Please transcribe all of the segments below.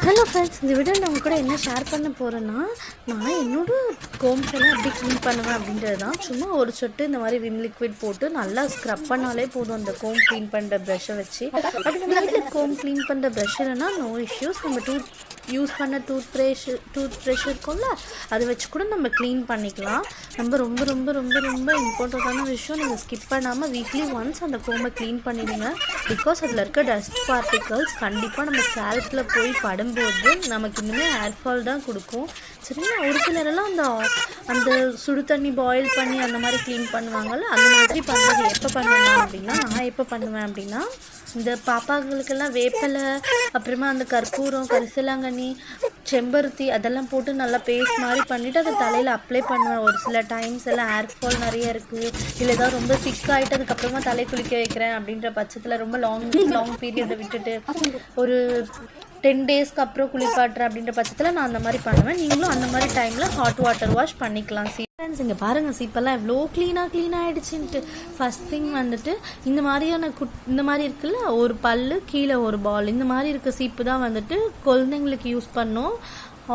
Hello friends, இந்த video நான் உங்க கூட என்ன ஷேர் பண்ண போகிறேன்னா, நான் என்னோட கோம்ஸ் எல்லாம் எப்படி க்ளீன் பண்ணுவேன் அப்படின்றது தான். சும்மா ஒரு சொட்டு இந்த மாதிரி விம் லிக்விட் போட்டு நல்லா ஸ்க்ரப் பண்ணாலே போதும் அந்த கோம் க்ளீன் பண்ணுற ப்ரஷ்ஷை வச்சு. அப்படி நம்ம வீட்டில் கோம் க்ளீன் பண்ணுற ப்ரஷ் இல்லைன்னா நோ இஷ்யூஸ். நம்ம யூஸ் பண்ண டூத் ப்ரஷ் இருக்கும்ல, அதை வச்சு கூட நம்ம க்ளீன் பண்ணிக்கலாம். நம்ம ரொம்ப ரொம்ப ரொம்ப ரொம்ப இம்பார்ட்டண்ட்டான விஷயம், நீங்கள் ஸ்கிப் பண்ணாமல் வீக்லி ஒன்ஸ் அந்த கோமை க்ளீன் பண்ணிடுங்க. பிகாஸ் அதில் இருக்க டஸ்ட் பார்ட்டிகல்ஸ் கண்டிப்பாக நம்ம ஸ்கேல்பில் போய் படும்போது நமக்கு இன்னுமே ஹேர் ஃபால் தான் கொடுக்கும். சரிங்களா? ஒரு சிலரெல்லாம் அந்த சுடு தண்ணி பாயில் பண்ணி அந்த மாதிரி க்ளீன் பண்ணுவாங்கள்ல, அந்த மாதிரி பண்ணுறது எப்போ பண்ணுவேன் அப்படின்னா, நான் எப்போ பண்ணுவேன் அப்படின்னா, இந்த பாப்பாங்களுக்கெல்லாம் வேப்பலை, அப்புறமா அந்த கற்பூரம், கரிசலாங்கண்ணி, செம்பருத்தி அதெல்லாம் போட்டு நல்லா பேஸ்ட் மாதிரி பண்ணிவிட்டு அதை தலையில் அப்ளை பண்ணுவேன். ஒரு சில டைம்ஸ் எல்லாம் ஹேர் ஃபால் நிறைய இருக்குது, இல்லை ஏதாவது ரொம்ப சிக் ஆகிட்டு அதுக்கப்புறமா தலை குளிக்க வைக்கிறேன் அப்படின்ற பட்சத்தில் ரொம்ப லாங் பீரியடை விட்டுட்டு ஒரு 10 டேஸ்க்கு அப்புறம் குளிப்பாட்டுறேன் அப்படின்ற பட்சத்தில் நான் அந்த மாதிரி பண்ணுவேன். நீங்களும் அந்த மாதிரி டைமில் ஹாட் வாட்டர் வாஷ் பண்ணிக்கலாம். ஃப்ரெண்ட்ஸ், இங்கே பாருங்கள், சீப்பெல்லாம் எவ்வளோ க்ளீன் ஆகிடுச்சுன்ட்டு. ஃபஸ்ட் திங் வந்துட்டு இந்த மாதிரியான இந்த மாதிரி இருக்குல்ல, ஒரு பல்லு கீழே ஒரு பால், இந்த மாதிரி இருக்க சீப்பு தான் வந்துட்டு குழந்தைங்களுக்கு யூஸ் பண்ணோம்.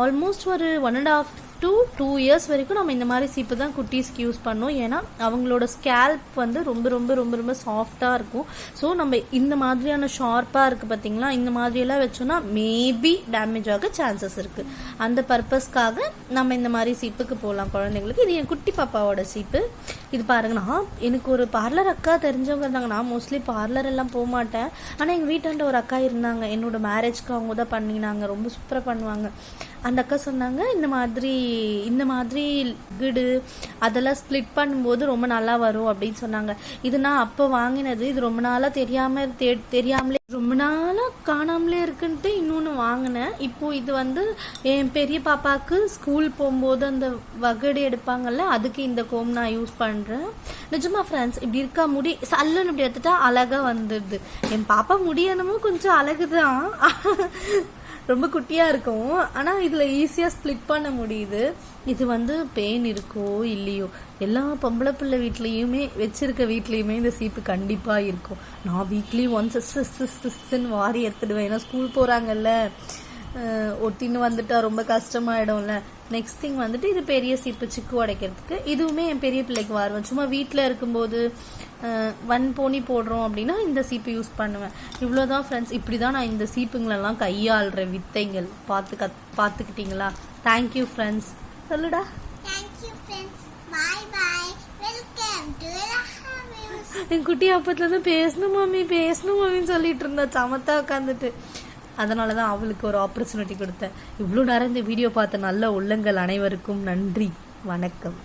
ஆல்மோஸ்ட் ஒரு 1.5 to 2 years வரைக்கும் நம்ம இந்த மாதிரி சீப்பு தான் குட்டீஸ்க்கு யூஸ் பண்ணோம். ஏன்னா அவங்களோட ஸ்கேல்ப் வந்து ரொம்ப ரொம்ப ரொம்ப ரொம்ப சாஃப்டாக இருக்கும். ஸோ நம்ம இந்த மாதிரியான ஷார்ப்பாக இருக்குது பார்த்தீங்களா, இந்த மாதிரியெல்லாம் வச்சோன்னா மேபி டேமேஜ் ஆக சான்சஸ் இருக்குது. அந்த பர்பஸ்க்காக நம்ம இந்த மாதிரி சீப்புக்கு போகலாம் குழந்தைங்களுக்கு. இது என் குட்டி பாப்பாவோட சீப்பு. இது பாருங்கண்ணா, எனக்கு ஒரு பார்லர் அக்கா தெரிஞ்சவங்க இருந்தாங்க. நான் மோஸ்ட்லி பார்லர் எல்லாம் போக மாட்டேன். ஆனால் எங்கள் வீட்டாண்ட ஒரு அக்கா இருந்தாங்க, என்னோட மேரேஜ்க்கு அவங்க தான் பண்ணினாங்க, ரொம்ப சூப்பராக பண்ணுவாங்க. அந்த அக்கா சொன்னாங்க, இந்த மாதிரி கிடு அதெல்லாம் ஸ்ப்ளிட் பண்ணும்போது ரொம்ப நல்லா வரும் அப்படின்னு சொன்னாங்க. இது நான் அப்போ வாங்கினது. இது ரொம்ப நாளாக தெரியாமலே ரொம்ப நாளாக காணாமலே இருக்குன்ட்டு இன்னொன்று வாங்கினேன். இப்போது இது வந்து என் பெரிய பாப்பாவுக்கு ஸ்கூல் போகும்போது அந்த வகடு எடுப்பாங்கல்ல, அதுக்கு இந்த கோம் நான் யூஸ் பண்ணுறேன். நிஜமா ஃப்ரெண்ட்ஸ், இப்படி இருக்கா முடி சல்லுன்னு இப்படி எடுத்துட்டா அழகாக வந்துடுது. என் பாப்பா முடி என்னமோ கொஞ்சம் அழகு தான், ரொம்ப குட்டியாக இருக்கும். ஆனால் இதில் ஈஸியாக ஸ்ப்ளிட் பண்ண முடியுது. இது வந்து பெயின் இருக்கோ இல்லையோ, எல்லா பொம்பளை பிள்ளை வீட்லேயுமே வச்சிருக்க வீட்லேயுமே இந்த சீப்பு கண்டிப்பாக இருக்கும். நான் வீக்லி ஒன்ஸ் சிஸ்ன்னு வாரி எடுத்துடுவேன். ஏன்னா ஸ்கூல் போகிறாங்கல்ல, ஒட்டின்னு வந்துட்டா ரொம்ப கஷ்டமாயிடும்ல. நெக்ஸ்ட் திங் வந்துட்டு இது பெரிய சீப்பு சிக்கு உடைக்கிறதுக்கு. இதுவுமே என் பெரிய பிள்ளைக்கு வாருவேன். சும்மா வீட்டில் இருக்கும்போது போனி போடுறோம் அப்படின்னா இந்த சீப்பு யூஸ் பண்ணுவேன். இவ்வளோதான் ஃப்ரெண்ட்ஸ். இப்படி தான் நான் இந்த சீப்புங்களெல்லாம் கையாளுற வித்தைகள் பார்த்துக்கிட்டீங்களா? Thank you friends. சொல்லுடா. என் குட்டி அப்பத்துலேருந்து பேசணும் மாமின்னு சொல்லிட்டு இருந்தா சமத்தா உட்காந்துட்டு. அதனால தான் அவளுக்கு ஒரு ஆப்பர்ச்சுனிட்டி கொடுத்தேன். இவ்வளோ நேரம் இந்த வீடியோ பார்த்த நல்ல உள்ளங்கள் அனைவருக்கும் நன்றி. வணக்கம்.